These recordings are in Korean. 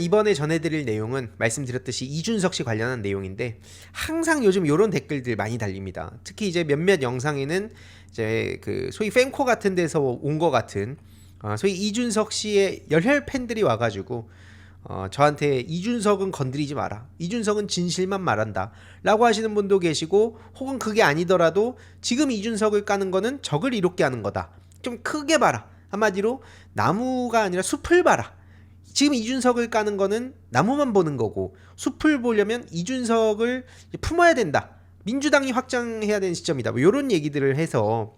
이번에 전해드릴 내용은 말씀드렸듯이 이준석 씨 관련한 내용인데 항상 요즘 이런 댓글들 많이 달립니다. 특히 이제 몇몇 영상에는 이제 그 소위 팬코 같은 데서 온 것 같은 소위 이준석 씨의 열혈 팬들이 와가지고 저한테 이준석은 건드리지 마라, 이준석은 진실만 말한다 라고 하시는 분도 계시고, 혹은 그게 아니더라도 지금 이준석을 까는 거는 적을 이롭게 하는 거다, 좀 크게 봐라, 한마디로 나무가 아니라 숲을 봐라, 지금 이준석을 까는 거는 나무만 보는 거고 숲을 보려면 이준석을 품어야 된다, 민주당이 확장해야 되는 시점이다, 뭐 이런 얘기들을 해서,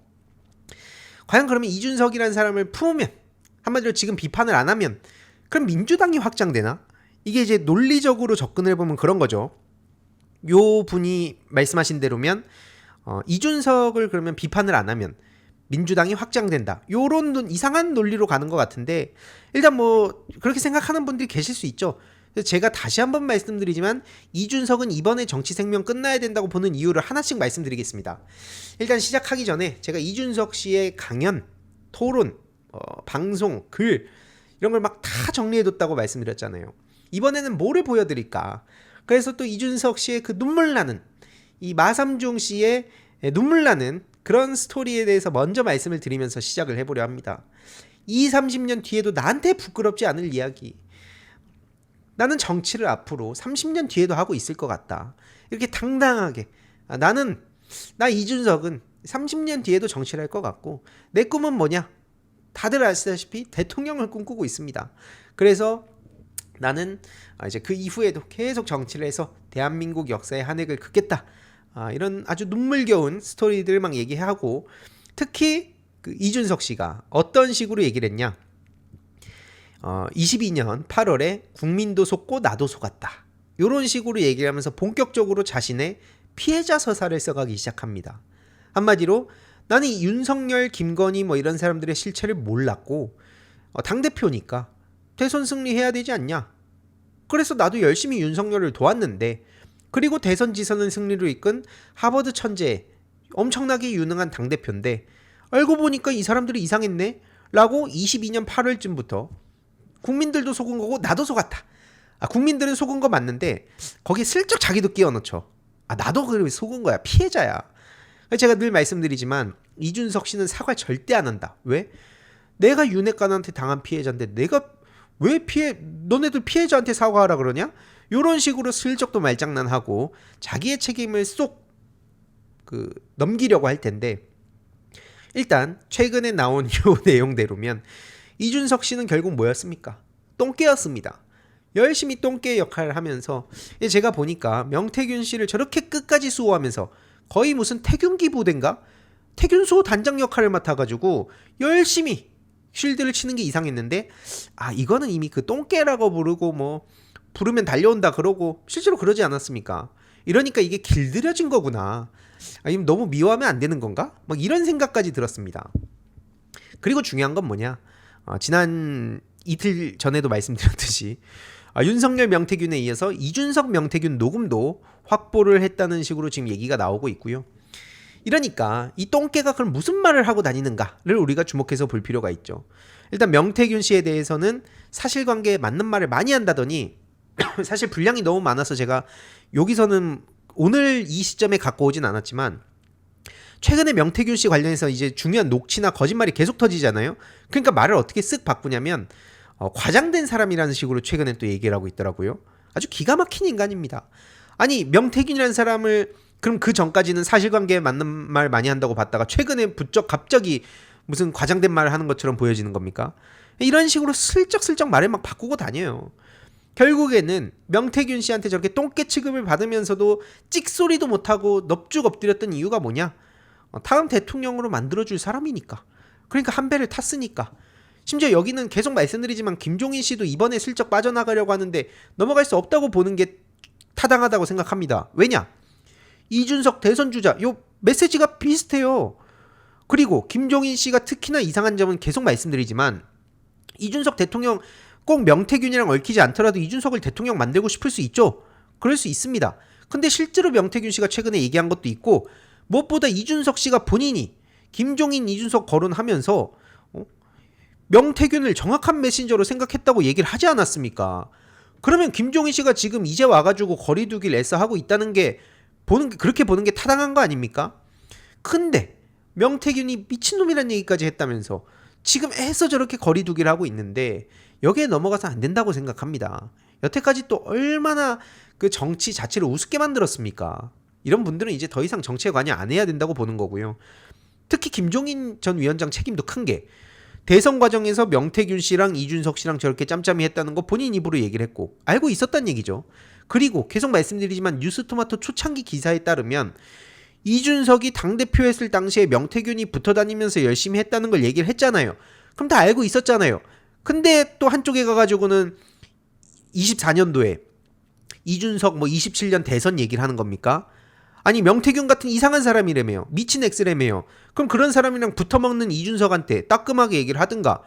과연 그러면 이준석이라는 사람을 품으면, 한마디로 지금 비판을 안 하면 그럼 민주당이 확장되나? 이게 이제 논리적으로 접근을 해보면 그런 거죠. 요 분이 말씀하신 대로면 이준석을 그러면 비판을 안 하면 민주당이 확장된다, 요런 이상한 논리로 가는 것 같은데, 일단 뭐 그렇게 생각하는 분들이 계실 수 있죠. 제가 다시 한번 말씀드리지만 이준석은 이번에 정치 생명 끝나야 된다고 보는 이유를 하나씩 말씀드리겠습니다. 일단 시작하기 전에 제가 이준석 씨의 강연, 토론, 방송, 글 이런 걸 막 다 정리해뒀다고 말씀드렸잖아요. 이번에는 뭐를 보여드릴까? 그래서 또 이준석 씨의 그 눈물 나는, 이 마삼중 씨의 눈물 나는 그런 스토리에 대해서 먼저 말씀을 드리면서 시작을 해보려 합니다. 30년 뒤에도 나한테 부끄럽지 않을 이야기, 나는 정치를 앞으로 30년 뒤에도 하고 있을 것 같다, 이렇게 당당하게 나 이준석은 30년 뒤에도 정치를 할 것 같고, 내 꿈은 뭐냐? 다들 아시다시피 대통령을 꿈꾸고 있습니다. 그래서 나는 이제 그 이후에도 계속 정치를 해서 대한민국 역사의 한 획을 긋겠다, 이런 아주 눈물겨운 스토리들을 막 얘기하고, 특히 그 이준석 씨가 어떤 식으로 얘기를 했냐, 22년 8월에 국민도 속고 나도 속았다, 이런 식으로 얘기를 하면서 본격적으로 자신의 피해자 서사를 써가기 시작합니다. 한마디로 나는 윤석열, 김건희 뭐 이런 사람들의 실체를 몰랐고, 당대표니까 대선 승리해야 되지 않냐, 그래서 나도 열심히 윤석열을 도왔는데, 그리고 대선 지선을 승리로 이끈 하버드 천재, 엄청나게 유능한 당대표인데 알고 보니까 이 사람들이 이상했네 라고 22년 8월쯤부터 국민들도 속은 거고 나도 속았다, 국민들은 속은 거 맞는데 거기에 슬쩍 자기도 끼워 넣죠. 나도 그래 속은 거야, 피해자야. 제가 늘 말씀드리지만 이준석 씨는 사과 절대 안 한다. 왜? 내가 윤핵관한테 당한 피해자인데 내가 왜 너네들 피해자한테 사과하라 그러냐? 요런 식으로 슬쩍 또 말장난하고 자기의 책임을 쏙 넘기려고 할 텐데, 일단 최근에 나온 요 내용대로면 이준석 씨는 결국 뭐였습니까? 똥개였습니다. 열심히 똥개 역할을 하면서, 제가 보니까 명태균 씨를 저렇게 끝까지 수호하면서 거의 무슨 태균기 부대인가? 태균소 단장 역할을 맡아가지고 열심히 쉴드를 치는 게 이상했는데, 이거는 이미 그 똥개라고 부르고 뭐 부르면 달려온다 그러고 실제로 그러지 않았습니까? 이러니까 이게 길들여진 거구나, 아니면 너무 미워하면 안 되는 건가? 막 이런 생각까지 들었습니다. 그리고 중요한 건 뭐냐, 지난 이틀 전에도 말씀드렸듯이 윤석열, 명태균에 이어서 이준석, 명태균 녹음도 확보를 했다는 식으로 지금 얘기가 나오고 있고요. 이러니까 이 똥개가 그럼 무슨 말을 하고 다니는가를 우리가 주목해서 볼 필요가 있죠. 일단 명태균 씨에 대해서는 사실관계에 맞는 말을 많이 한다더니 사실 분량이 너무 많아서 제가 여기서는 오늘 이 시점에 갖고 오진 않았지만, 최근에 명태균 씨 관련해서 이제 중요한 녹취나 거짓말이 계속 터지잖아요. 그러니까 말을 어떻게 쓱 바꾸냐면 과장된 사람이라는 식으로 최근에 또 얘기를 하고 있더라고요. 아주 기가 막힌 인간입니다. 아니, 명태균이라는 사람을 그럼 그 전까지는 사실관계에 맞는 말 많이 한다고 봤다가 최근에 부쩍 갑자기 무슨 과장된 말을 하는 것처럼 보여지는 겁니까? 이런 식으로 슬쩍슬쩍 말을 막 바꾸고 다녀요. 결국에는 명태균 씨한테 저렇게 똥개 취급을 받으면서도 찍소리도 못하고 넙죽 엎드렸던 이유가 뭐냐? 다음 대통령으로 만들어줄 사람이니까. 그러니까 한 배를 탔으니까. 심지어 여기는 계속 말씀드리지만 김종인 씨도 이번에 슬쩍 빠져나가려고 하는데 넘어갈 수 없다고 보는 게 타당하다고 생각합니다. 왜냐? 이준석 대선 주자, 요 메시지가 비슷해요. 그리고 김종인 씨가 특히나 이상한 점은 계속 말씀드리지만, 이준석 대통령 꼭 명태균이랑 얽히지 않더라도 이준석을 대통령 만들고 싶을 수 있죠. 그럴 수 있습니다. 근데 실제로 명태균 씨가 최근에 얘기한 것도 있고, 무엇보다 이준석 씨가 본인이 김종인, 이준석 거론하면서 명태균을 정확한 메신저로 생각했다고 얘기를 하지 않았습니까? 그러면 김종인 씨가 지금 이제 와가지고 거리두기를 애써 하고 있다는 게 그렇게 보는 게 타당한 거 아닙니까? 근데 명태균이 미친놈이란 얘기까지 했다면서 지금 애써 저렇게 거리두기를 하고 있는데 여기에 넘어가서 안 된다고 생각합니다. 여태까지 또 얼마나 그 정치 자체를 우습게 만들었습니까? 이런 분들은 이제 더 이상 정치에 관여 안 해야 된다고 보는 거고요. 특히 김종인 전 위원장 책임도 큰 게 대선 과정에서 명태균 씨랑 이준석 씨랑 저렇게 짬짬이 했다는 거 본인 입으로 얘기를 했고 알고 있었단 얘기죠. 그리고 계속 말씀드리지만 뉴스토마토 초창기 기사에 따르면 이준석이 당대표 했을 당시에 명태균이 붙어다니면서 열심히 했다는 걸 얘기를 했잖아요. 그럼 다 알고 있었잖아요. 근데 또 한쪽에 가가지고는 24년도에 이준석 27년 대선 얘기를 하는 겁니까? 아니 명태균 같은 이상한 사람이라며요. 미친 엑스라며요. 그럼 그런 사람이랑 붙어먹는 이준석한테 따끔하게 얘기를 하든가.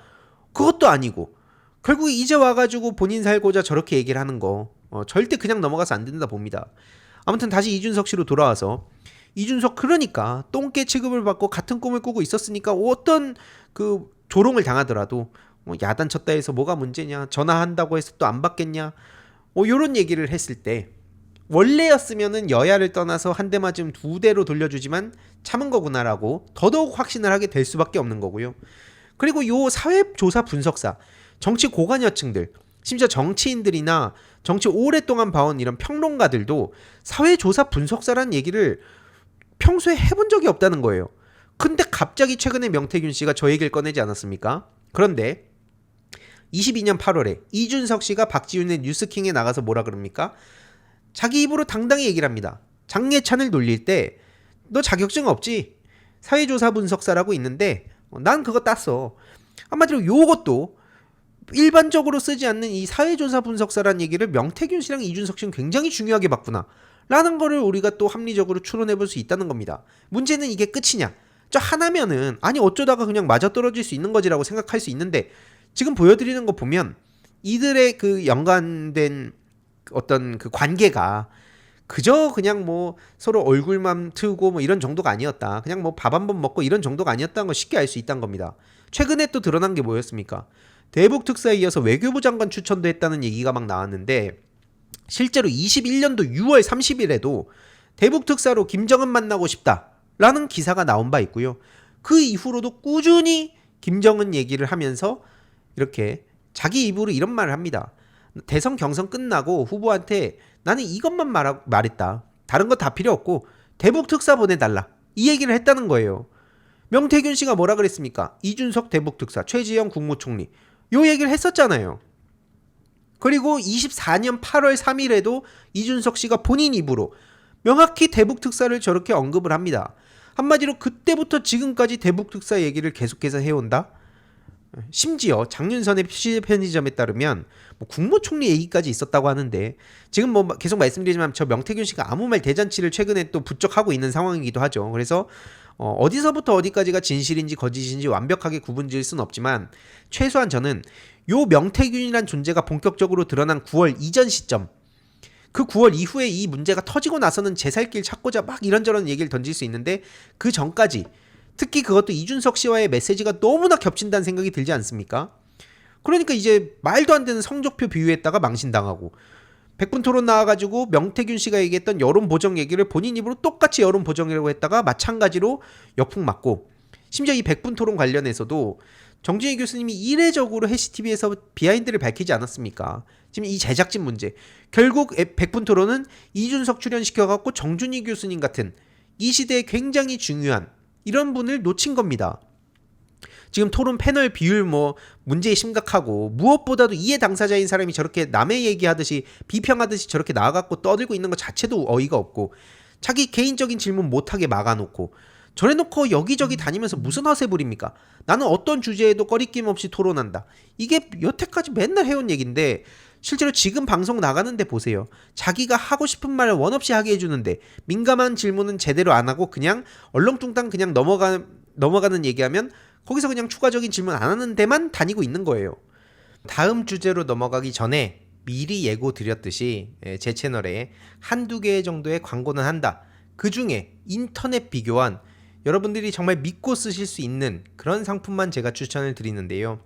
그것도 아니고 결국 이제 와가지고 본인 살고자 저렇게 얘기를 하는 거 절대 그냥 넘어가서 안 된다 봅니다. 아무튼 다시 이준석 씨로 돌아와서 이준석 그러니까 똥개 취급을 받고 같은 꿈을 꾸고 있었으니까 어떤 그 조롱을 당하더라도 야단 쳤다 해서 뭐가 문제냐, 전화한다고 해서 또 안 받겠냐, 요런 얘기를 했을 때 원래였으면은 여야를 떠나서 한 대 맞으면 두 대로 돌려주지만 참은 거구나라고 더더욱 확신을 하게 될 수밖에 없는 거고요. 그리고 요 사회조사 분석사, 정치 고관여층들, 심지어 정치인들이나 정치 오랫동안 봐온 이런 평론가들도 사회조사 분석사라는 얘기를 평소에 해본 적이 없다는 거예요. 근데 갑자기 최근에 명태균 씨가 저 얘기를 꺼내지 않았습니까? 그런데 22년 8월에 이준석 씨가 박지윤의 뉴스킹에 나가서 뭐라 그럽니까? 자기 입으로 당당히 얘기를 합니다. 장례찬을 놀릴 때 너 자격증 없지? 사회조사 분석사라고 있는데 난 그거 땄어. 한마디로 요것도 일반적으로 쓰지 않는 이 사회조사 분석사라는 얘기를 명태균 씨랑 이준석 씨는 굉장히 중요하게 봤구나 라는 거를 우리가 또 합리적으로 추론해 볼 수 있다는 겁니다. 문제는 이게 끝이냐? 저 하나면은 아니 어쩌다가 그냥 맞아떨어질 수 있는 거지라고 생각할 수 있는데 지금 보여드리는 거 보면 이들의 그 연관된 어떤 그 관계가 그저 그냥 서로 얼굴만 트고 이런 정도가 아니었다. 그냥 밥 한 번 먹고 이런 정도가 아니었다는 걸 쉽게 알 수 있다는 겁니다. 최근에 또 드러난 게 뭐였습니까? 대북 특사에 이어서 외교부 장관 추천도 했다는 얘기가 막 나왔는데 실제로 21년도 6월 30일에도 대북 특사로 김정은 만나고 싶다라는 기사가 나온 바 있고요. 그 이후로도 꾸준히 김정은 얘기를 하면서 이렇게 자기 입으로 이런 말을 합니다. 대선 경선 끝나고 후보한테 나는 이것만 말했다. 다른 거 다 필요 없고 대북 특사 보내달라. 이 얘기를 했다는 거예요. 명태균 씨가 뭐라 그랬습니까? 이준석 대북 특사, 최지영 국무총리 요 얘기를 했었잖아요. 그리고 24년 8월 3일에도 이준석 씨가 본인 입으로 명확히 대북 특사를 저렇게 언급을 합니다. 한마디로 그때부터 지금까지 대북 특사 얘기를 계속해서 해온다. 심지어 장윤선의 편의점에 따르면 국무총리 얘기까지 있었다고 하는데 지금 계속 말씀드리지만 저 명태균 씨가 아무 말 대잔치를 최근에 또 부쩍 하고 있는 상황이기도 하죠. 그래서 어디서부터 어디까지가 진실인지 거짓인지 완벽하게 구분지을 수는 없지만 최소한 저는 요 명태균이란 존재가 본격적으로 드러난 9월 이전 시점, 그 9월 이후에 이 문제가 터지고 나서는 제 살 길 찾고자 막 이런저런 얘기를 던질 수 있는데 그 전까지 특히 그것도 이준석 씨와의 메시지가 너무나 겹친다는 생각이 들지 않습니까? 그러니까 이제 말도 안 되는 성적표 비유했다가 망신당하고 백분 토론 나와가지고 명태균 씨가 얘기했던 여론보정 얘기를 본인 입으로 똑같이 여론보정이라고 했다가 마찬가지로 역풍 맞고 심지어 이 백분 토론 관련해서도 정진희 교수님이 이례적으로 해시TV에서 비하인드를 밝히지 않았습니까? 지금 이 제작진 문제 결국 백분 토론은 이준석 출연시켜갖고 정준희 교수님 같은 이 시대에 굉장히 중요한 이런 분을 놓친 겁니다. 지금 토론 패널 비율 문제에 심각하고 무엇보다도 이해 당사자인 사람이 저렇게 남의 얘기하듯이 비평하듯이 저렇게 나와갖고 떠들고 있는 것 자체도 어이가 없고 자기 개인적인 질문 못하게 막아놓고 저래놓고 여기저기 다니면서 무슨 허세 부립니까? 나는 어떤 주제에도 꺼리낌 없이 토론한다. 이게 여태까지 맨날 해온 얘기인데 실제로 지금 방송 나가는데 보세요. 자기가 하고 싶은 말을 원없이 하게 해주는데 민감한 질문은 제대로 안 하고 그냥 얼렁뚱땅 그냥 넘어가는 얘기하면 거기서 그냥 추가적인 질문 안 하는 데만 다니고 있는 거예요. 다음 주제로 넘어가기 전에 미리 예고 드렸듯이 제 채널에 한두 개 정도의 광고는 한다. 그 중에 인터넷 비교한 여러분들이 정말 믿고 쓰실 수 있는 그런 상품만 제가 추천을 드리는데요.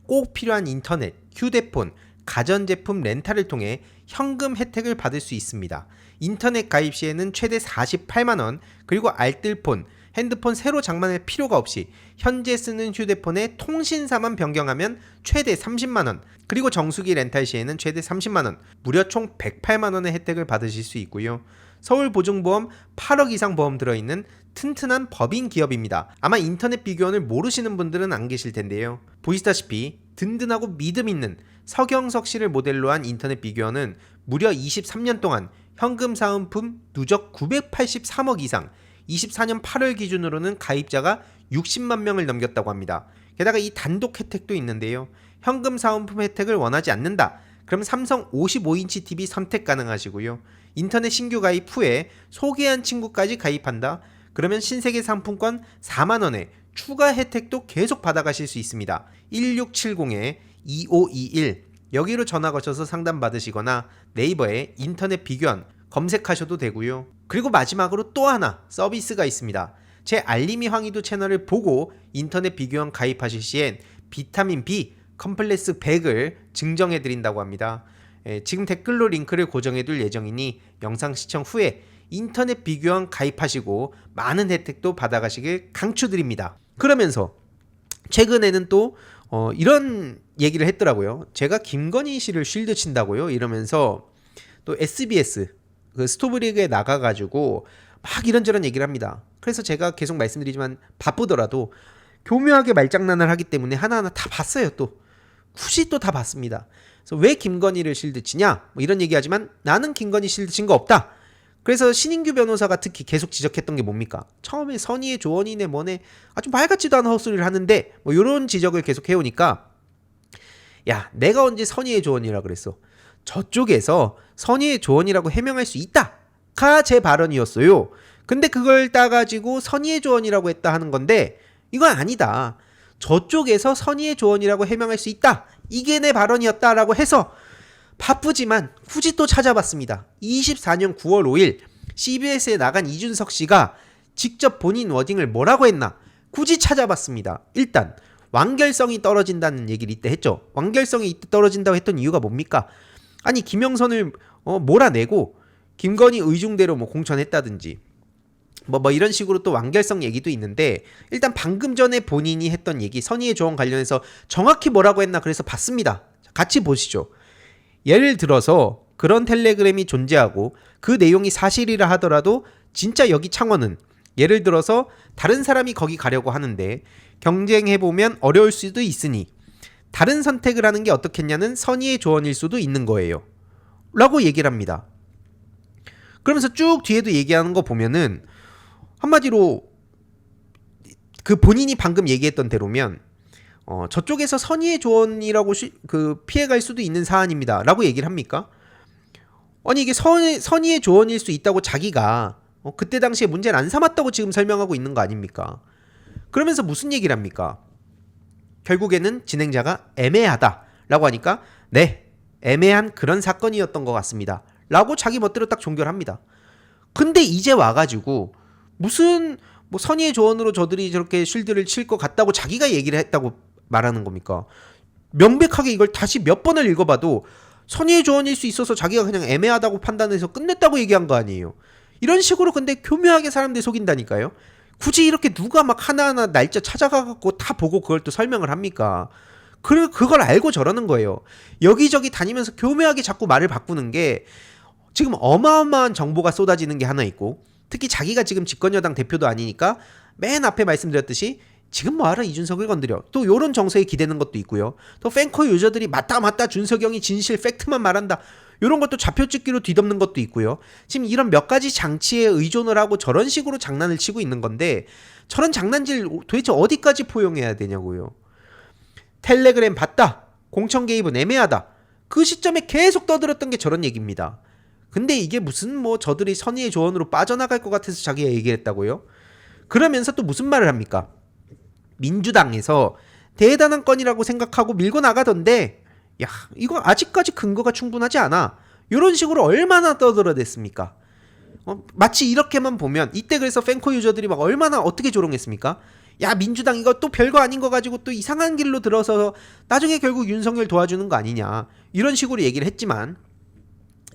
꼭 필요한 인터넷, 휴대폰, 가전제품 렌탈을 통해 현금 혜택을 받을 수 있습니다. 인터넷 가입 시에는 최대 48만원, 그리고 알뜰폰, 핸드폰 새로 장만할 필요가 없이 현재 쓰는 휴대폰의 통신사만 변경하면 최대 30만원, 그리고 정수기 렌탈 시에는 최대 30만원, 무려 총 108만원의 혜택을 받으실 수 있고요. 서울보증보험 8억 이상 보험 들어있는 튼튼한 법인 기업입니다. 아마 인터넷 비교원을 모르시는 분들은 안 계실 텐데요. 보시다시피 든든하고 믿음 있는 서경석 씨를 모델로 한 인터넷 비교원은 무려 23년 동안 현금 사은품 누적 983억 이상, 24년 8월 기준으로는 가입자가 60만 명을 넘겼다고 합니다. 게다가 이 단독 혜택도 있는데요. 현금 사은품 혜택을 원하지 않는다. 그럼 삼성 55인치 TV 선택 가능하시고요. 인터넷 신규 가입 후에 소개한 친구까지 가입한다. 그러면 신세계 상품권 4만원에 추가 혜택도 계속 받아가실 수 있습니다. 1670-2521 여기로 전화 거셔서 상담 받으시거나 네이버에 인터넷 비교원 검색하셔도 되고요. 그리고 마지막으로 또 하나 서비스가 있습니다. 제 알림이 황희도 채널을 보고 인터넷 비교원 가입하실 시엔 비타민 B 컴플렉스 100을 증정해드린다고 합니다. 지금 댓글로 링크를 고정해둘 예정이니 영상 시청 후에 인터넷 비교원 가입하시고 많은 혜택도 받아가시길 강추드립니다. 그러면서 최근에는 또 이런 얘기를 했더라고요. 제가 김건희 씨를 쉴드 친다고요? 이러면서 또 SBS 그 스토브리그에 나가가지고 막 이런저런 얘기를 합니다. 그래서 제가 계속 말씀드리지만 바쁘더라도 교묘하게 말장난을 하기 때문에 하나하나 다 봤어요. 또 굳이 또 다 봤습니다. 그래서 왜 김건희를 실드 치냐? 뭐 이런 얘기하지만 나는 김건희 실드 친 거 없다. 그래서 신인규 변호사가 특히 계속 지적했던 게 뭡니까? 처음에 선의의 조언이네 뭐네 아주 말 같지도 않은 헛소리를 하는데 뭐 이런 지적을 계속 해오니까 야 내가 언제 선의의 조언이라 그랬어. 저쪽에서 선의의 조언이라고 해명할 수 있다가 제 발언이었어요. 근데 그걸 따가지고 선의의 조언이라고 했다 하는 건데 이건 아니다. 저쪽에서 선의의 조언이라고 해명할 수 있다. 이게 내 발언이었다라고 해서 바쁘지만 굳이 또 찾아봤습니다. 24년 9월 5일 CBS에 나간 이준석 씨가 직접 본인 워딩을 뭐라고 했나 굳이 찾아봤습니다. 일단 완결성이 떨어진다는 얘기를 이때 했죠. 완결성이 이때 떨어진다고 했던 이유가 뭡니까? 아니 김영선을 몰아내고 김건희 의중대로 뭐 공천했다든지 뭐 이런 식으로 또 완결성 얘기도 있는데 일단 방금 전에 본인이 했던 얘기 선의의 조언 관련해서 정확히 뭐라고 했나 그래서 봤습니다. 같이 보시죠. 예를 들어서 그런 텔레그램이 존재하고 그 내용이 사실이라 하더라도 진짜 여기 창원은 예를 들어서 다른 사람이 거기 가려고 하는데 경쟁해보면 어려울 수도 있으니 다른 선택을 하는 게 어떻겠냐는 선의의 조언일 수도 있는 거예요. 라고 얘기를 합니다. 그러면서 쭉 뒤에도 얘기하는 거 보면은 한마디로 그 본인이 방금 얘기했던 대로면 저쪽에서 선의의 조언이라고 피해갈 수도 있는 사안입니다. 라고 얘기를 합니까? 아니 이게 선의의 조언일 수 있다고 자기가 그때 당시에 문제를 안 삼았다고 지금 설명하고 있는 거 아닙니까? 그러면서 무슨 얘기를 합니까? 결국에는 진행자가 애매하다라고 하니까 네 애매한 그런 사건이었던 것 같습니다. 라고 자기 멋대로 딱 종결합니다. 근데 이제 와가지고 무슨 뭐 선의의 조언으로 저들이 저렇게 쉴드를 칠 것 같다고 자기가 얘기를 했다고 말하는 겁니까? 명백하게 이걸 다시 몇 번을 읽어봐도 선의의 조언일 수 있어서 자기가 그냥 애매하다고 판단해서 끝냈다고 얘기한 거 아니에요. 이런 식으로 근데 교묘하게 사람들 속인다니까요. 굳이 이렇게 누가 막 하나하나 날짜 찾아가갖고 다 보고 그걸 또 설명을 합니까? 그걸 알고 저러는 거예요. 여기저기 다니면서 교묘하게 자꾸 말을 바꾸는 게 지금 어마어마한 정보가 쏟아지는 게 하나 있고 특히 자기가 지금 집권여당 대표도 아니니까 맨 앞에 말씀드렸듯이 지금 뭐하러 이준석을 건드려 또 요런 정서에 기대는 것도 있고요. 또 팬커 유저들이 맞다 준석영이 진실 팩트만 말한다 요런 것도 좌표찍기로 뒤덮는 것도 있고요. 지금 이런 몇 가지 장치에 의존을 하고 저런 식으로 장난을 치고 있는 건데 저런 장난질 도대체 어디까지 포용해야 되냐고요. 텔레그램 봤다 공천 개입은 애매하다 그 시점에 계속 떠들었던 게 저런 얘기입니다. 근데 이게 무슨 뭐 저들이 선의의 조언으로 빠져나갈 것 같아서 자기가 얘기했다고요? 그러면서 또 무슨 말을 합니까? 민주당에서 대단한 건이라고 생각하고 밀고 나가던데 야 이거 아직까지 근거가 충분하지 않아. 이런 식으로 얼마나 떠들어댔습니까? 마치 이렇게만 보면 이때 그래서 팬코 유저들이 막 얼마나 어떻게 조롱했습니까? 야 민주당 이거 또 별거 아닌 거 가지고 또 이상한 길로 들어서 나중에 결국 윤석열 도와주는 거 아니냐 이런 식으로 얘기를 했지만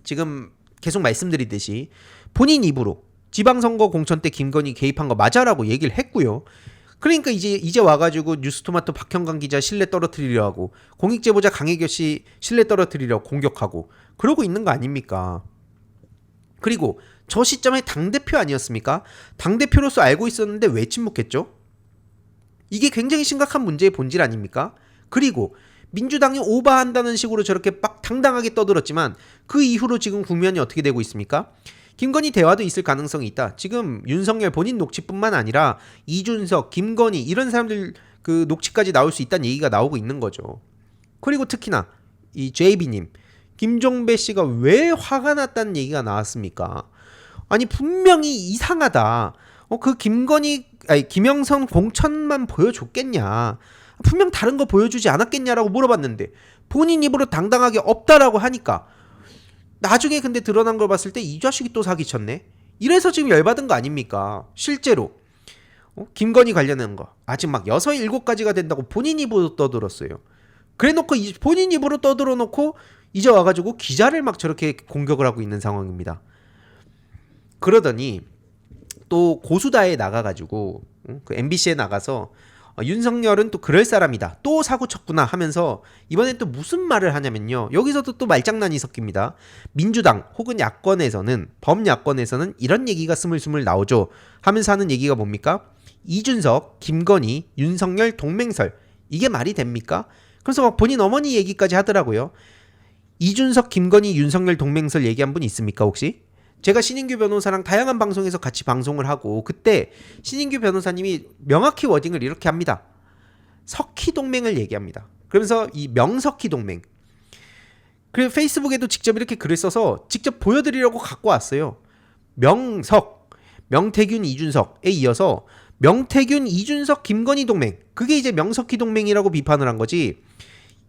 지금 계속 말씀드리듯이 본인 입으로 지방선거 공천 때 김건희 개입한 거 맞아라고 얘기를 했고요. 그러니까 이제 와가지고 뉴스토마토 박형관 기자 신뢰 떨어뜨리려 하고 공익제보자 강혜교 씨 신뢰 떨어뜨리려 공격하고 그러고 있는 거 아닙니까? 그리고 저 시점에 당대표 아니었습니까? 당대표로서 알고 있었는데 왜 침묵했죠? 이게 굉장히 심각한 문제의 본질 아닙니까? 그리고 민주당이 오바한다는 식으로 저렇게 막 당당하게 떠들었지만 그 이후로 지금 국면이 어떻게 되고 있습니까? 김건희 대화도 있을 가능성이 있다. 지금 윤석열 본인 녹취뿐만 아니라 이준석, 김건희 이런 사람들 그 녹취까지 나올 수 있다는 얘기가 나오고 있는 거죠. 그리고 특히나 이 JB님, 김종배 씨가 왜 화가 났다는 얘기가 나왔습니까? 아니 분명히 이상하다. 그 김영선 공천만 보여줬겠냐? 분명 다른 거 보여주지 않았겠냐라고 물어봤는데 본인 입으로 당당하게 없다라고 하니까 나중에 근데 드러난 걸 봤을 때 이 자식이 또 사기쳤네? 이래서 지금 열받은 거 아닙니까? 실제로 김건희 관련한 거 아직 막 6, 7가지가 된다고 본인 입으로 떠들었어요. 그래놓고 본인 입으로 떠들어놓고 이제 와가지고 기자를 막 저렇게 공격을 하고 있는 상황입니다. 그러더니 또 고수다에 나가가지고 그 MBC에 나가서 윤석열은 또 그럴 사람이다. 또 사고 쳤구나 하면서 이번엔 또 무슨 말을 하냐면요. 여기서도 또 말장난이 섞입니다. 민주당 혹은 야권에서는 범야권에서는 이런 얘기가 스물스물 나오죠. 하면서 하는 얘기가 뭡니까? 이준석, 김건희, 윤석열 동맹설. 이게 말이 됩니까? 그래서 막 본인 어머니 얘기까지 하더라고요. 이준석, 김건희, 윤석열 동맹설 얘기한 분 있습니까 혹시? 제가 신인규 변호사랑 다양한 방송에서 같이 방송을 하고 그때 신인규 변호사님이 명확히 워딩을 이렇게 합니다. 석희 동맹을 얘기합니다. 그러면서 이 명석희 동맹. 그리고 페이스북에도 직접 이렇게 글을 써서 직접 보여드리려고 갖고 왔어요. 명석, 명태균, 이준석에 이어서 명태균, 이준석, 김건희 동맹. 그게 이제 명석희 동맹이라고 비판을 한 거지.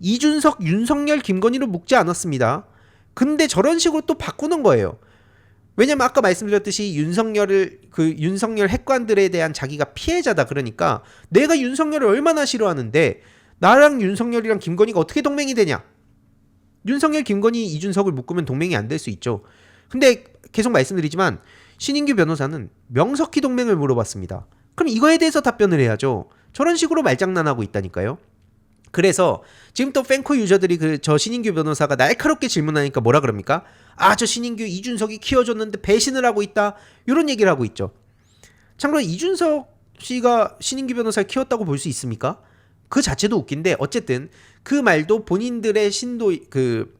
이준석, 윤석열, 김건희로 묶지 않았습니다. 근데 저런 식으로 또 바꾸는 거예요. 왜냐면 아까 말씀드렸듯이 윤석열 핵관들에 대한 자기가 피해자다 그러니까 내가 윤석열을 얼마나 싫어하는데 나랑 윤석열이랑 김건희가 어떻게 동맹이 되냐? 윤석열, 김건희, 이준석을 묶으면 동맹이 안 될 수 있죠. 근데 계속 말씀드리지만 신인규 변호사는 명석희 동맹을 물어봤습니다. 그럼 이거에 대해서 답변을 해야죠. 저런 식으로 말장난하고 있다니까요. 그래서 지금 또 팬코 유저들이 저 신인규 변호사가 날카롭게 질문하니까 뭐라 그럽니까? 아, 저 신인규 이준석이 키워줬는데 배신을 하고 있다. 이런 얘기를 하고 있죠. 참고로 이준석 씨가 신인규 변호사를 키웠다고 볼 수 있습니까? 그 자체도 웃긴데 어쨌든 그 말도 본인들의 신도 그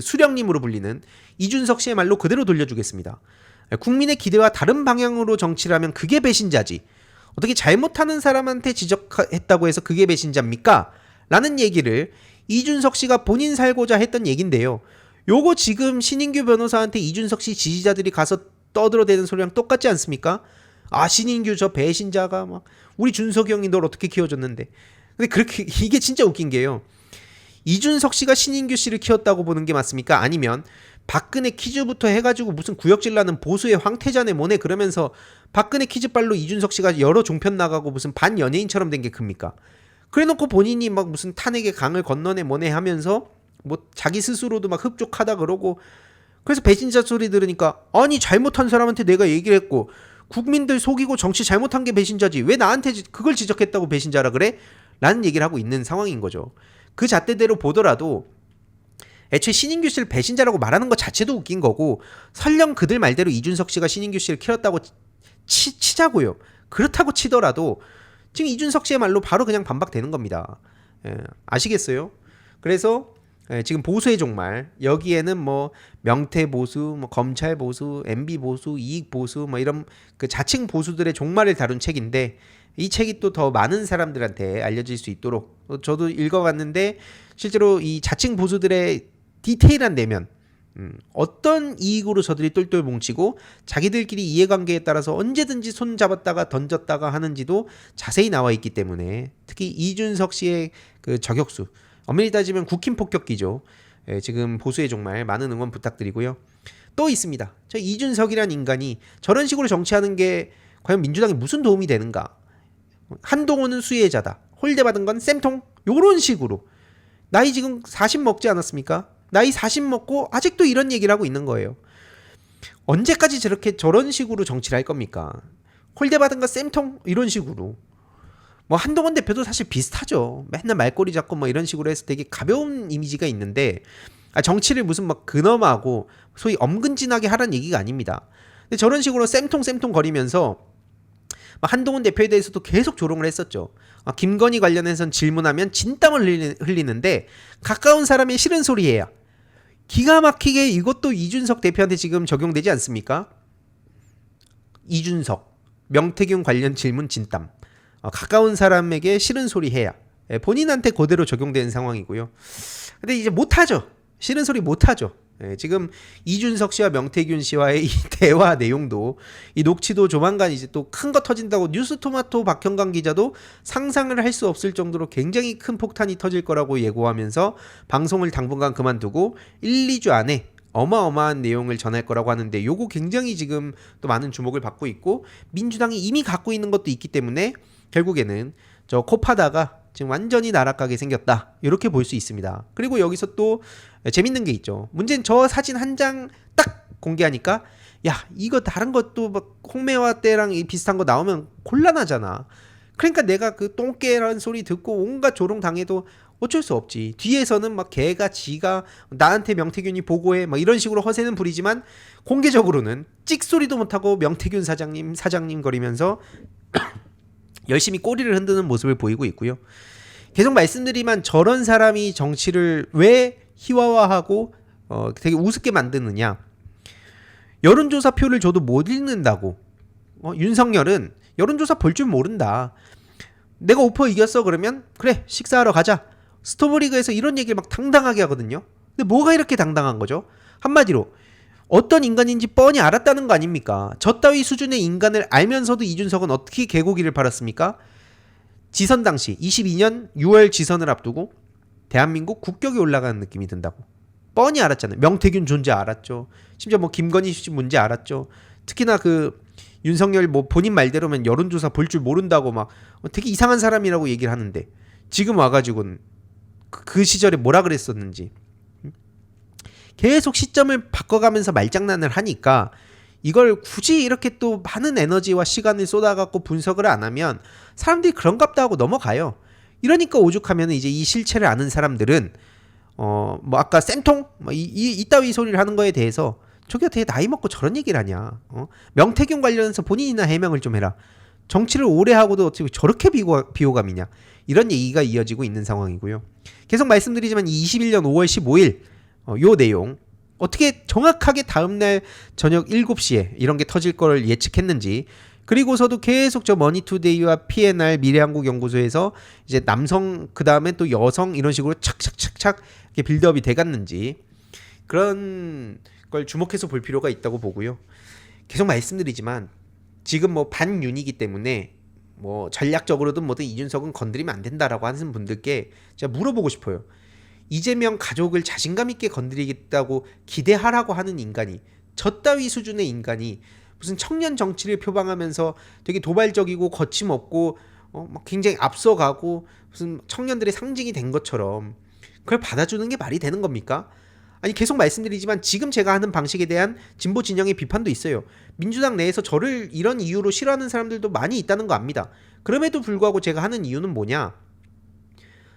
수령님으로 불리는 이준석 씨의 말로 그대로 돌려주겠습니다. 국민의 기대와 다른 방향으로 정치를 하면 그게 배신자지. 어떻게 잘못하는 사람한테 지적했다고 해서 그게 배신자입니까? 라는 얘기를 이준석 씨가 본인 살고자 했던 얘긴데요. 요거 지금 신인규 변호사한테 이준석 씨 지지자들이 가서 떠들어대는 소리랑 똑같지 않습니까? 아, 신인규 저 배신자가 막 우리 준석이 형이 널 어떻게 키워줬는데. 근데 그렇게 이게 진짜 웃긴 게요. 이준석 씨가 신인규 씨를 키웠다고 보는 게 맞습니까? 아니면 박근혜 퀴즈부터 해가지고 무슨 구역질 나는 보수의 황태자네 뭐네 그러면서 박근혜 퀴즈빨로 이준석 씨가 여러 종편 나가고 무슨 반연예인처럼 된 게 큽니까? 그래놓고 본인이 막 무슨 탄핵의 강을 건너네 뭐네 하면서 뭐 자기 스스로도 막 흡족하다 그러고 그래서 배신자 소리 들으니까 아니 잘못한 사람한테 내가 얘기를 했고 국민들 속이고 정치 잘못한 게 배신자지 왜 나한테 그걸 지적했다고 배신자라 그래? 라는 얘기를 하고 있는 상황인 거죠. 그 잣대대로 보더라도 애초에 신인규 씨를 배신자라고 말하는 것 자체도 웃긴 거고 설령 그들 말대로 이준석 씨가 신인규 씨를 키웠다고 치자고요. 그렇다고 치더라도 지금 이준석 씨의 말로 바로 그냥 반박되는 겁니다. 아시겠어요? 그래서 지금 보수의 종말 여기에는 뭐 명태 보수, 뭐 검찰 보수, MB 보수, 이익 보수 뭐 이런 그 자칭 보수들의 종말을 다룬 책인데 이 책이 또 더 많은 사람들한테 알려질 수 있도록 저도 읽어봤는데 실제로 이 자칭 보수들의 디테일한 내면 어떤 이익으로 저들이 똘똘 뭉치고 자기들끼리 이해관계에 따라서 언제든지 손 잡았다가 던졌다가 하는지도 자세히 나와 있기 때문에 특히 이준석 씨의 그 저격수 엄밀히 따지면 국힘 폭격기죠. 지금 보수의 종말 많은 응원 부탁드리고요. 또 있습니다. 저 이준석이란 인간이 저런 식으로 정치하는 게 과연 민주당에 무슨 도움이 되는가? 한동훈은 수혜자다. 홀대 받은 건 쌤통. 요런 식으로. 나이 지금 40 먹지 않았습니까? 나이 40 먹고 아직도 이런 얘기를 하고 있는 거예요. 언제까지 저런 식으로 정치를 할 겁니까? 홀대 받은 건 쌤통 이런 식으로. 뭐 한동훈 대표도 사실 비슷하죠. 맨날 말꼬리 잡고 뭐 이런 식으로 해서 되게 가벼운 이미지가 있는데 정치를 무슨 막 근엄하고 소위 엄근진하게 하라는 얘기가 아닙니다. 근데 저런 식으로 쌤통 거리면서 한동훈 대표에 대해서도 계속 조롱을 했었죠. 김건희 관련해서는 질문하면 진땀을 흘리는데 가까운 사람의 싫은 소리예요. 기가 막히게 이것도 이준석 대표한테 지금 적용되지 않습니까? 이준석, 명태균 관련 질문 진땀. 가까운 사람에게 싫은 소리 해야. 본인한테 그대로 적용되는 상황이고요. 근데 이제 못하죠. 싫은 소리 못하죠. 지금 이준석 씨와 명태균 씨와의 이 대화 내용도 이 녹취도 조만간 이제 또 큰 거 터진다고 뉴스토마토 박형광 기자도 상상을 할 수 없을 정도로 굉장히 큰 폭탄이 터질 거라고 예고하면서 방송을 당분간 그만두고 1, 2주 안에 어마어마한 내용을 전할 거라고 하는데 요거 굉장히 지금 또 많은 주목을 받고 있고 민주당이 이미 갖고 있는 것도 있기 때문에 결국에는 저 코파다가 지금 완전히 나락가게 생겼다 이렇게 볼 수 있습니다. 그리고 여기서 또 재밌는 게 있죠. 문제는 저 사진 한 장 딱 공개하니까 야 이거 다른 것도 막 홍매화 때랑 비슷한 거 나오면 곤란하잖아. 그러니까 내가 그 똥개라는 소리 듣고 온갖 조롱 당해도 어쩔 수 없지. 뒤에서는 막 걔가 지가 나한테 명태균이 보고해 막 이런 식으로 허세는 부리지만 공개적으로는 찍소리도 못하고 명태균 사장님 거리면서 열심히 꼬리를 흔드는 모습을 보이고 있고요. 계속 말씀드리면 저런 사람이 정치를 왜 희화화하고 되게 우습게 만드느냐. 여론조사 표를 줘도 못 읽는다고. 윤석열은 여론조사 볼 줄 모른다. 내가 오퍼 이겼어 그러면 그래 식사하러 가자. 스토브리그에서 이런 얘기를 막 당당하게 하거든요. 근데 뭐가 이렇게 당당한 거죠? 한마디로 어떤 인간인지 뻔히 알았다는 거 아닙니까? 저 따위 수준의 인간을 알면서도 이준석은 어떻게 개고기를 팔았습니까? 지선 당시 22년 6월 지선을 앞두고 대한민국 국격이 올라가는 느낌이 든다고. 뻔히 알았잖아요. 명태균 존재 알았죠. 심지어 뭐 김건희 씨 문제 알았죠. 특히나 그 윤석열 뭐 본인 말대로면 여론조사 볼 줄 모른다고 막 되게 이상한 사람이라고 얘기를 하는데 지금 와가지고는 그 시절에 뭐라 그랬었는지 계속 시점을 바꿔가면서 말장난을 하니까 이걸 굳이 이렇게 또 많은 에너지와 시간을 쏟아갖고 분석을 안 하면 사람들이 그런갑다 하고 넘어가요. 이러니까 오죽하면 이제 이 실체를 아는 사람들은 뭐 아까 쌤통 이따위 소리를 하는 거에 대해서 저게 어떻게 나이 먹고 저런 얘기를 하냐. 명태균 관련해서 본인이나 해명을 좀 해라. 정치를 오래 하고도 어떻게 저렇게 비호감이냐. 이런 얘기가 이어지고 있는 상황이고요. 계속 말씀드리지만 21년 5월 15일 요 내용 어떻게 정확하게 다음날 저녁 7시에 이런 게 터질 걸 예측했는지 그리고서도 계속 저 머니투데이와 P&R 미래한국연구소에서 이제 남성 그 다음에 또 여성 이런 식으로 착착착착 이렇게 빌드업이 돼갔는지 그런 걸 주목해서 볼 필요가 있다고 보고요. 계속 말씀드리지만 지금 뭐 반윤이기 때문에 뭐 전략적으로든 뭐든 이준석은 건드리면 안 된다라고 하는 분들께 제가 물어보고 싶어요. 이재명 가족을 자신감 있게 건드리겠다고 기대하라고 하는 인간이 저 따위 수준의 인간이 무슨 청년 정치를 표방하면서 되게 도발적이고 거침없고 막 굉장히 앞서가고 무슨 청년들의 상징이 된 것처럼 그걸 받아주는 게 말이 되는 겁니까? 아니 계속 말씀드리지만 지금 제가 하는 방식에 대한 진보 진영의 비판도 있어요. 민주당 내에서 저를 이런 이유로 싫어하는 사람들도 많이 있다는 거 압니다. 그럼에도 불구하고 제가 하는 이유는 뭐냐?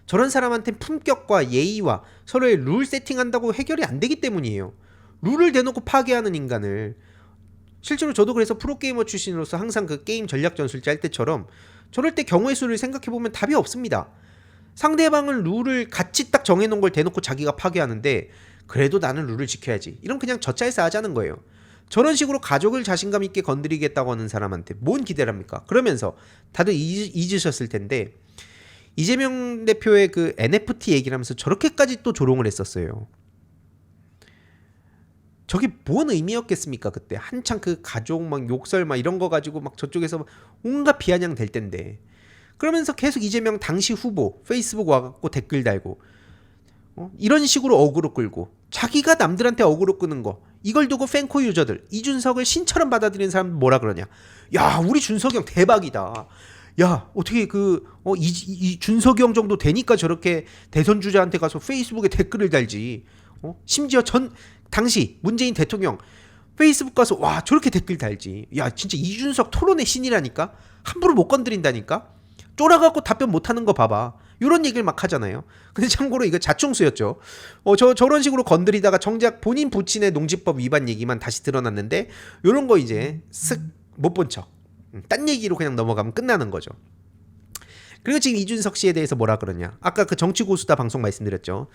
저런 사람한테 품격과 예의와 서로의 룰 세팅한다고 해결이 안 되기 때문이에요. 룰을 대놓고 파괴하는 인간을 실제로 저도 그래서 프로게이머 출신으로서 항상 그 게임 전략 전술제 할 때처럼 저럴 때 경우의 수를 생각해보면 답이 없습니다. 상대방은 룰을 같이 딱 정해놓은 걸 대놓고 자기가 파괴하는데 그래도 나는 룰을 지켜야지. 이런 그냥 젖잘싸 하자는 거예요. 저런 식으로 가족을 자신감 있게 건드리겠다고 하는 사람한테 뭔 기대를 합니까? 그러면서 다들 잊으셨을 텐데 이재명 대표의 그 NFT 얘기를 하면서 저렇게까지 또 조롱을 했었어요. 저게 뭔 의미였겠습니까? 그때 한창 그 가족 막 욕설 막 이런 거 가지고 막 저쪽에서 온갖 비아냥 될 텐데 그러면서 계속 이재명 당시 후보 페이스북 와갖고 댓글 달고 이런 식으로 어그로 끌고 자기가 남들한테 어그로 끄는 거 이걸 두고 팬코 유저들 이준석을 신처럼 받아들이는 사람 뭐라 그러냐. 야 우리 준석이 형 대박이다. 야, 어떻게 이 준석이 형 정도 되니까 저렇게 대선 주자한테 가서 페이스북에 댓글을 달지. 심지어 당시 문재인 대통령 페이스북 가서 와, 저렇게 댓글 달지. 야, 진짜 이준석 토론의 신이라니까. 함부로 못 건드린다니까. 쫄아갖고 답변 못하는 거 봐봐. 이런 얘기를 막 하잖아요. 근데 참고로 이거 자충수였죠. 저런 식으로 건드리다가 정작 본인 부친의 농지법 위반 얘기만 다시 드러났는데, 이런 거 이제 못 본 척. 딴 얘기로 그냥 넘어가면 끝나는 거죠. 그리고 지금 이준석 씨에 대해서 뭐라 그러냐. 아까 그 정치고수다 방송 말씀드렸죠.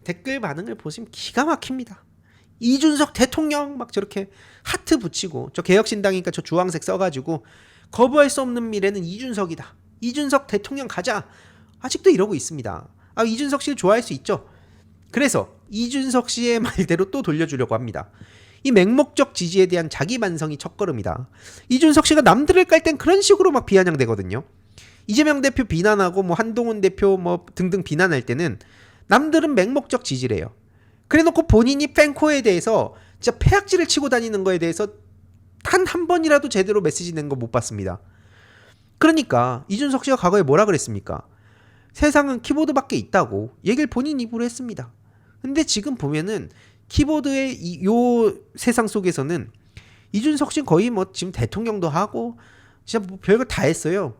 댓글 반응을 보시면 기가 막힙니다. 이준석 대통령 막 저렇게 하트 붙이고, 저 개혁신당이니까 저 주황색 써가지고 거부할 수 없는 미래는 이준석이다. 이준석 대통령 가자. 아직도 이러고 있습니다. 이준석 씨를 좋아할 수 있죠. 그래서 이준석 씨의 말대로 또 돌려주려고 합니다. 이 맹목적 지지에 대한 자기 반성이 첫걸음이다. 이준석 씨가 남들을 깔 땐 그런 식으로 막 비아냥대거든요. 이재명 대표 비난하고 뭐 한동훈 대표 뭐 등등 비난할 때는 남들은 맹목적 지지래요. 그래놓고 본인이 팬코에 대해서 진짜 폐악질을 치고 다니는 거에 대해서 단 한 번이라도 제대로 메시지 낸 거 못 봤습니다. 그러니까 이준석 씨가 과거에 뭐라 그랬습니까? 세상은 키보드밖에 있다고 얘기를 본인 입으로 했습니다. 근데 지금 보면은 키보드의 요 세상 속에서는 이준석 씨는 거의 뭐 지금 대통령도 하고 진짜 뭐 별걸 다 했어요.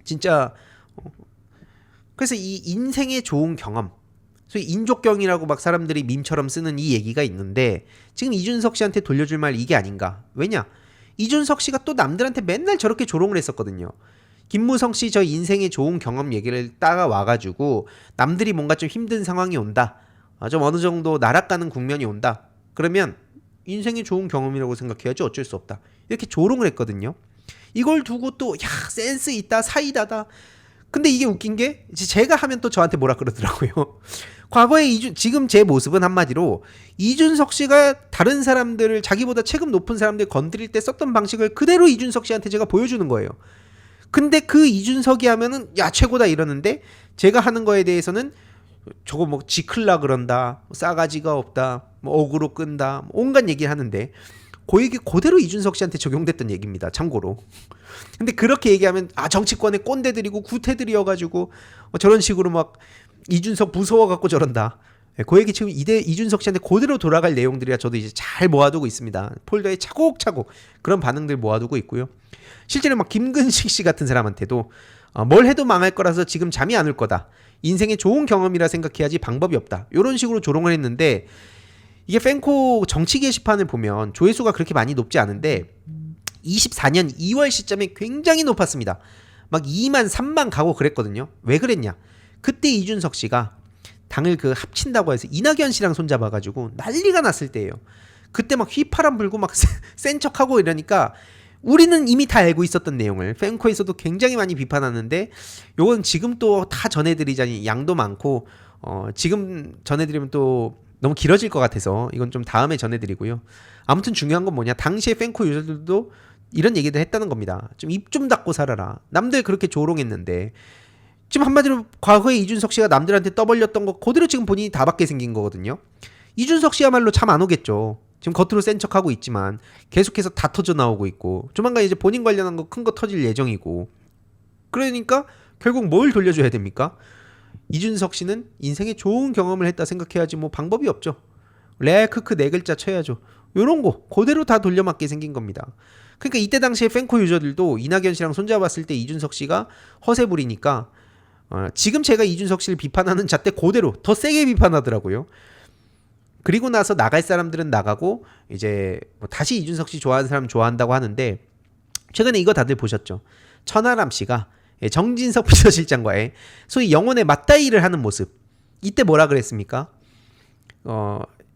진짜. 그래서 이 인생의 좋은 경험, 소위 인족경이라고 막 사람들이 밈처럼 쓰는 이 얘기가 있는데, 지금 이준석 씨한테 돌려줄 말 이게 아닌가. 왜냐? 이준석 씨가 또 남들한테 맨날 저렇게 조롱을 했었거든요. 김무성 씨 저 인생의 좋은 경험 얘기를 따라와가지고 남들이 뭔가 좀 힘든 상황이 온다, 좀 어느 정도 나락가는 국면이 온다, 그러면 인생의 좋은 경험이라고 생각해야지, 어쩔 수 없다, 이렇게 조롱을 했거든요. 이걸 두고 또 야, 센스 있다, 사이다다. 근데 이게 웃긴 게 제가 하면 또 저한테 뭐라 그러더라고요. 과거에 지금 제 모습은 한마디로 이준석 씨가 다른 사람들을, 자기보다 체급 높은 사람들 건드릴 때 썼던 방식을 그대로 이준석 씨한테 제가 보여주는 거예요. 근데 그 이준석이 하면은 야, 최고다 이러는데, 제가 하는 거에 대해서는 저거 뭐 지클라 그런다, 뭐 싸가지가 없다, 뭐 어그로 끈다, 뭐 온갖 얘기를 하는데, 그 얘기 그대로 이준석 씨한테 적용됐던 얘기입니다. 참고로. 근데 그렇게 얘기하면 정치권의 꼰대들이고 구태들이어가지고 저런 식으로 막 이준석 무서워갖고 저런다. 그 얘기 지금 이준석 씨한테 그대로 돌아갈 내용들이라 저도 이제 잘 모아두고 있습니다. 폴더에 차곡차곡 그런 반응들 모아두고 있고요. 실제로 막 김근식 씨 같은 사람한테도 뭘 해도 망할 거라서 지금 잠이 안 올 거다. 인생의 좋은 경험이라 생각해야지 방법이 없다. 이런 식으로 조롱을 했는데, 이게 팬코 정치 게시판을 보면 조회수가 그렇게 많이 높지 않은데 24년 2월 시점에 굉장히 높았습니다. 막 2만 3만 가고 그랬거든요. 왜 그랬냐? 그때 이준석 씨가 당을 합친다고 해서 이낙연 씨랑 손잡아가지고 난리가 났을 때예요. 그때 막 휘파람 불고 막 센 척하고 이러니까 우리는 이미 다 알고 있었던 내용을 팬코에서도 굉장히 많이 비판하는데, 요건 지금 또 다 전해드리자니 양도 많고 지금 전해드리면 또 너무 길어질 것 같아서 이건 좀 다음에 전해드리고요. 아무튼 중요한 건 뭐냐, 당시에 팬코 유저들도 이런 얘기도 했다는 겁니다. 좀 입 좀 닫고 살아라. 남들 그렇게 조롱했는데, 지금 한마디로 과거에 이준석 씨가 남들한테 떠벌렸던 거 그대로 지금 본인이 다 받게 생긴 거거든요. 이준석 씨야말로 잠 안 오겠죠. 지금 겉으로 센 척하고 있지만 계속해서 다 터져 나오고 있고, 조만간 이제 본인 관련한 거 큰 거 터질 예정이고, 그러니까 결국 뭘 돌려줘야 됩니까? 이준석 씨는 인생에 좋은 경험을 했다 생각해야지 뭐 방법이 없죠. 레크크 네 글자 쳐야죠. 요런 거 그대로 다 돌려맞게 생긴 겁니다. 그러니까 이때 당시에 팬코 유저들도 이낙연 씨랑 손잡았을 때 이준석 씨가 허세 부리니까 지금 제가 이준석 씨를 비판하는 잣대 그대로 더 세게 비판하더라고요. 그리고 나서 나갈 사람들은 나가고 이제 뭐 다시 이준석 씨 좋아하는 사람 좋아한다고 하는데, 최근에 이거 다들 보셨죠? 천하람 씨가 정진석 비서실장과의 소위 영혼의 맞다이를 하는 모습. 이때 뭐라 그랬습니까?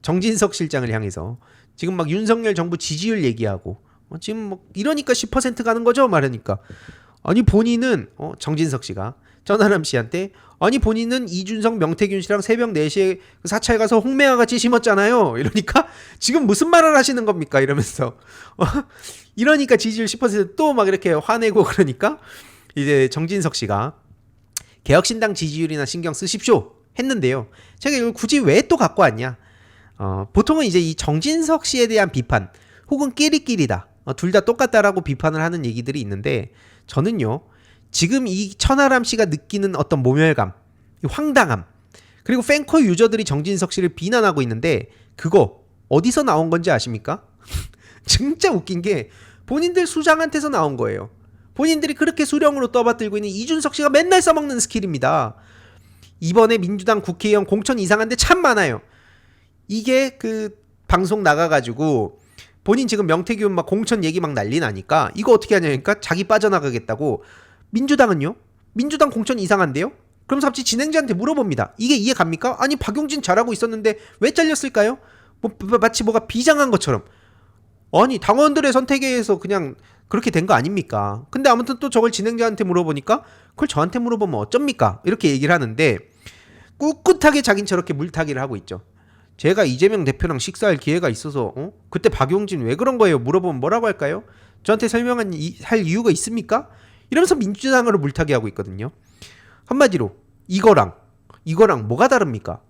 정진석 실장을 향해서 지금 막 윤석열 정부 지지율 얘기하고 지금 뭐 이러니까 10% 가는 거죠? 말하니까 아니 본인은 정진석 씨가 천하람 씨한테 아니 본인은 이준석 명태균 씨랑 새벽 4시에 사찰 가서 홍매화 같이 심었잖아요. 이러니까 지금 무슨 말을 하시는 겁니까? 이러면서 이러니까 지지율 10%또 막 이렇게 화내고, 그러니까 이제 정진석 씨가 개혁신당 지지율이나 신경 쓰십시오 했는데요. 제가 이걸 굳이 왜 또 갖고 왔냐? 보통은 이제 이 정진석 씨에 대한 비판 혹은 끼리끼리다, 둘 다 똑같다라고 비판을 하는 얘기들이 있는데, 저는요 지금 이 천하람 씨가 느끼는 어떤 모멸감, 황당함, 그리고 팬코 유저들이 정진석 씨를 비난하고 있는데 그거 어디서 나온 건지 아십니까? 진짜 웃긴 게 본인들 수장한테서 나온 거예요. 본인들이 그렇게 수령으로 떠받들고 있는 이준석 씨가 맨날 써먹는 스킬입니다. 이번에 민주당 국회의원 공천 이상한데 참 많아요. 이게 그 방송 나가가지고 본인 지금 명태균 막 공천 얘기 막 난리 나니까 이거 어떻게 하냐니까 자기 빠져나가겠다고. 민주당은요? 민주당 공천 이상한데요? 그럼 갑자기 진행자한테 물어봅니다. 이게 이해 갑니까? 아니 박용진 잘하고 있었는데 왜 잘렸을까요? 마치 뭐가 비장한 것처럼. 아니 당원들의 선택에 의해서 그냥 그렇게 된 거 아닙니까? 근데 아무튼 또 저걸 진행자한테 물어보니까 그걸 저한테 물어보면 어쩝니까? 이렇게 얘기를 하는데 꿋꿋하게 자긴 저렇게 물타기를 하고 있죠. 제가 이재명 대표랑 식사할 기회가 있어서 그때 박용진 왜 그런 거예요? 물어보면 뭐라고 할까요? 저한테 할 이유가 있습니까? 이러면서 민주당으로 물타기하고 있거든요. 한마디로 이거랑 뭐가 다릅니까?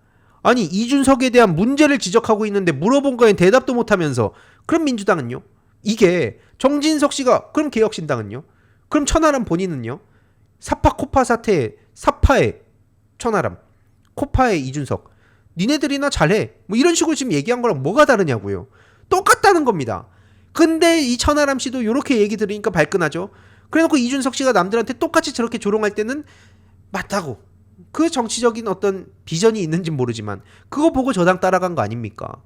아니 이준석에 대한 문제를 지적하고 있는데 물어본 거에 대답도 못하면서 그럼 민주당은요? 이게 정진석 씨가 그럼 개혁신당은요? 그럼 천하람 본인은요? 사파 코파 사태에 사파의 천하람, 코파의 이준석, 니네들이나 잘해 뭐 이런 식으로 지금 얘기한 거랑 뭐가 다르냐고요. 똑같다는 겁니다. 근데 이 천하람 씨도 이렇게 얘기 들으니까 발끈하죠. 그래놓고 이준석 씨가 남들한테 똑같이 저렇게 조롱할 때는 맞다고, 그 정치적인 어떤 비전이 있는지 모르지만 그거 보고 저당 따라간 거 아닙니까?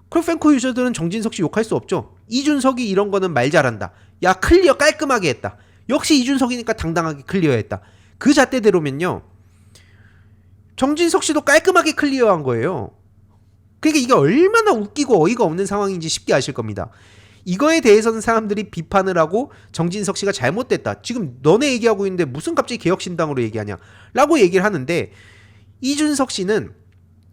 그럼 팬코 유저들은 정진석 씨 욕할 수 없죠. 이준석이 이런 거는 말 잘한다. 야 클리어 깔끔하게 했다. 역시 이준석이니까 당당하게 클리어했다. 그 잣대대로면요 정진석 씨도 깔끔하게 클리어한 거예요. 그러니까 이게 얼마나 웃기고 어이가 없는 상황인지 쉽게 아실 겁니다. 이거에 대해서는 사람들이 비판을 하고 정진석 씨가 잘못됐다. 지금 너네 얘기하고 있는데 무슨 갑자기 개혁신당으로 얘기하냐 라고 얘기를 하는데 이준석 씨는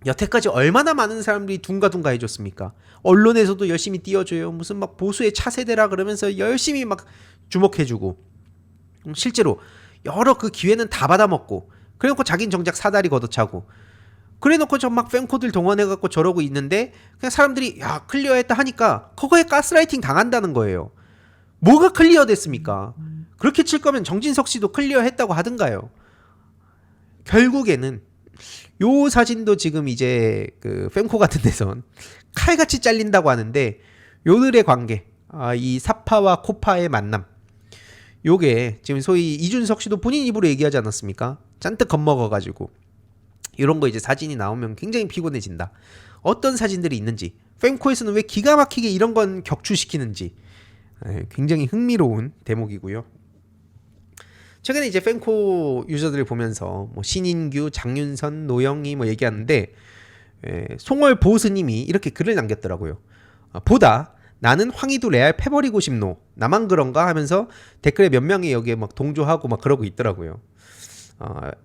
여태까지 얼마나 많은 사람들이 둥가둥가 해줬습니까? 언론에서도 열심히 띄워줘요. 무슨 막 보수의 차세대라 그러면서 열심히 막 주목해주고 실제로 여러 그 기회는 다 받아먹고 그래놓고 자긴 정작 사다리 걷어차고 그래놓고 저 막 팬코들 동원해갖고 저러고 있는데 그냥 사람들이 야 클리어했다 하니까 그거에 가스라이팅 당한다는 거예요. 뭐가 클리어 됐습니까? 그렇게 칠 거면 정진석 씨도 클리어했다고 하든가요. 결국에는 요 사진도 지금 이제 그 팬코 같은 데선 칼같이 잘린다고 하는데 요들의 관계, 이 사파와 코파의 만남, 요게 지금 소위 이준석 씨도 본인 입으로 얘기하지 않았습니까? 잔뜩 겁먹어가지고 이런 거 이제 사진이 나오면 굉장히 피곤해진다. 어떤 사진들이 있는지, 팬코에서는 왜 기가 막히게 이런 건 격추시키는지 굉장히 흥미로운 대목이고요. 최근에 이제 팬코 유저들을 보면서 뭐 신인규, 장윤선, 노영희 뭐 얘기하는데 송월 보스님이 이렇게 글을 남겼더라고요. 보다 나는 황희도 레알 패버리고 싶노. 나만 그런가 하면서 댓글에 몇 명이 여기에 막 동조하고 막 그러고 있더라고요.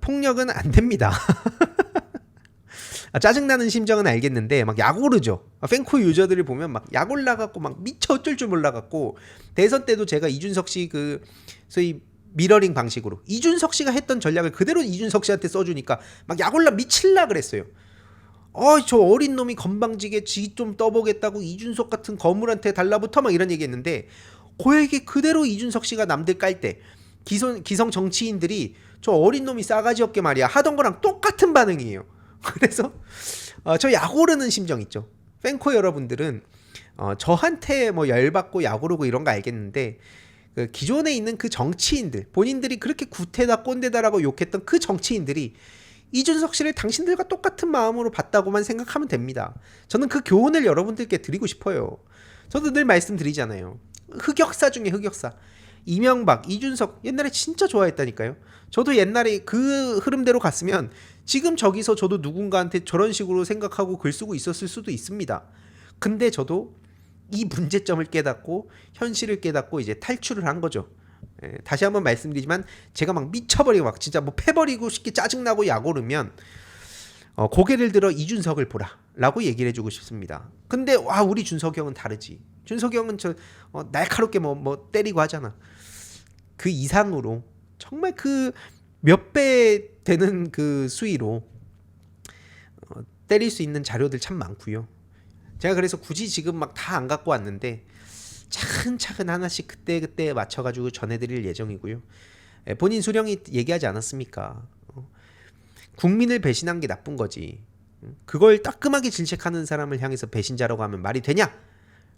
폭력은 안 됩니다. 짜증나는 심정은 알겠는데 막 약 오르죠. 팬코 유저들을 보면 막 약 올라갖고 막 미쳐 어쩔 줄 몰라갖고 대선 때도 제가 이준석 씨 그 소위 미러링 방식으로 이준석 씨가 했던 전략을 그대로 이준석 씨한테 써주니까 막 약 올라 미칠라 그랬어요. 저 어린 놈이 건방지게 지 좀 떠보겠다고 이준석 같은 거물한테 달라붙어 막 이런 얘기했는데 그 얘기 그대로 이준석 씨가 남들 깔 때 기성 정치인들이 저 어린 놈이 싸가지 없게 말이야 하던 거랑 똑같은 반응이에요. 그래서 저 약 오르는 심정 있죠. 팬코 여러분들은 저한테 뭐 열받고 약 오르고 이런 거 알겠는데 그 기존에 있는 그 정치인들, 본인들이 그렇게 구태다 꼰대다라고 욕했던 그 정치인들이 이준석 씨를 당신들과 똑같은 마음으로 봤다고만 생각하면 됩니다. 저는 그 교훈을 여러분들께 드리고 싶어요. 저도 늘 말씀드리잖아요. 흑역사 중에 흑역사. 이명박, 이준석 옛날에 진짜 좋아했다니까요. 저도 옛날에 그 흐름대로 갔으면 지금 저기서 저도 누군가한테 저런 식으로 생각하고 글 쓰고 있었을 수도 있습니다. 근데 저도 이 문제점을 깨닫고 현실을 깨닫고 이제 탈출을 한 거죠. 다시 한번 말씀드리지만 제가 막 미쳐버리고 막 진짜 뭐 패버리고 싶게 짜증나고 약 오르면 고개를 들어 이준석을 보라 라고 얘기를 해주고 싶습니다. 근데 와 우리 준석이 형은 다르지. 준석이 형은 저 날카롭게 뭐 때리고 하잖아. 그 이상으로 정말 그 몇 배 되는 그 수위로 때릴 수 있는 자료들 참 많고요. 제가 그래서 굳이 지금 막 다 안 갖고 왔는데 차근차근 하나씩 그때그때 맞춰가지고 전해드릴 예정이고요. 본인 수령이 얘기하지 않았습니까? 국민을 배신한 게 나쁜 거지. 그걸 따끔하게 질책하는 사람을 향해서 배신자라고 하면 말이 되냐?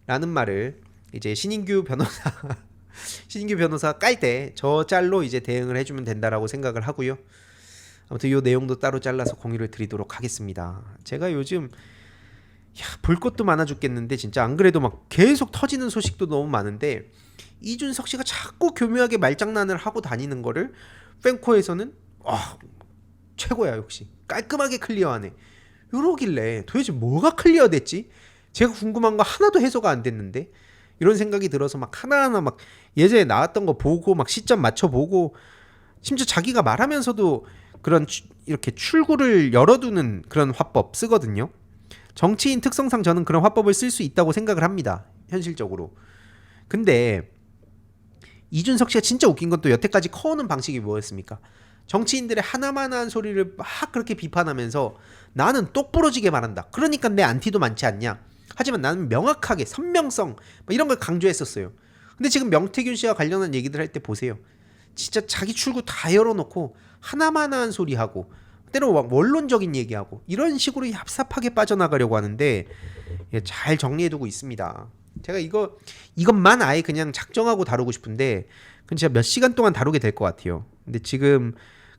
라는 말을 이제 신인규 변호사 깔 때 저 짤로 이제 대응을 해주면 된다라고 생각을 하고요. 아무튼 이 내용도 따로 잘라서 공유를 드리도록 하겠습니다. 제가 요즘 볼 것도 많아 죽겠는데 진짜 안 그래도 막 계속 터지는 소식도 너무 많은데 이준석 씨가 자꾸 교묘하게 말장난을 하고 다니는 거를 팬코에서는 최고야 역시 깔끔하게 클리어하네. 이러길래 도대체 뭐가 클리어됐지? 제가 궁금한 거 하나도 해소가 안 됐는데 이런 생각이 들어서 막 하나하나 막 예전에 나왔던 거 보고 막 시점 맞춰보고 심지어 자기가 말하면서도 그런 이렇게 출구를 열어두는 그런 화법 쓰거든요. 정치인 특성상 저는 그런 화법을 쓸 수 있다고 생각을 합니다. 현실적으로. 근데 이준석 씨가 진짜 웃긴 건 또 여태까지 커오는 방식이 뭐였습니까? 정치인들의 하나만한 소리를 막 그렇게 비판하면서 나는 똑부러지게 말한다. 그러니까 내 안티도 많지 않냐. 하지만 나는 명확하게 선명성 이런 걸 강조했었어요. 근데 지금 명태균 씨와 관련한 얘기들 할 때 보세요. 진짜 자기 출구 다 열어놓고 하나만한 소리하고 때로 원론적인 얘기하고 이런 식으로 얍삽하게 빠져나가려고 하는데 잘 정리해두고 있습니다. 제가 이것만 아예 그냥 작정하고 다루고 싶은데 그건 진짜 몇 시간 동안 다루게 될 것 같아요. 근데 지금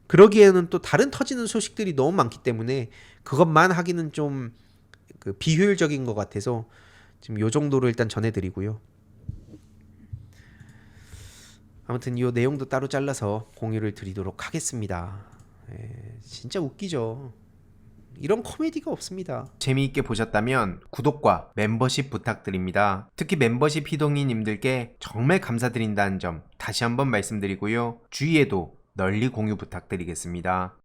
그러기에는 또 다른 터지는 소식들이 너무 많기 때문에 그것만 하기는 좀 비효율적인 것 같아서 지금 요 정도로 일단 전해드리고요. 아무튼 이 내용도 따로 잘라서 공유를 드리도록 하겠습니다. 진짜 웃기죠. 이런 코미디가 없습니다. 재미있게 보셨다면 구독과 멤버십 부탁드립니다. 특히 멤버십 희동이님들께 정말 감사드린다는 점 다시 한번 말씀드리고요. 주위에도 널리 공유 부탁드리겠습니다.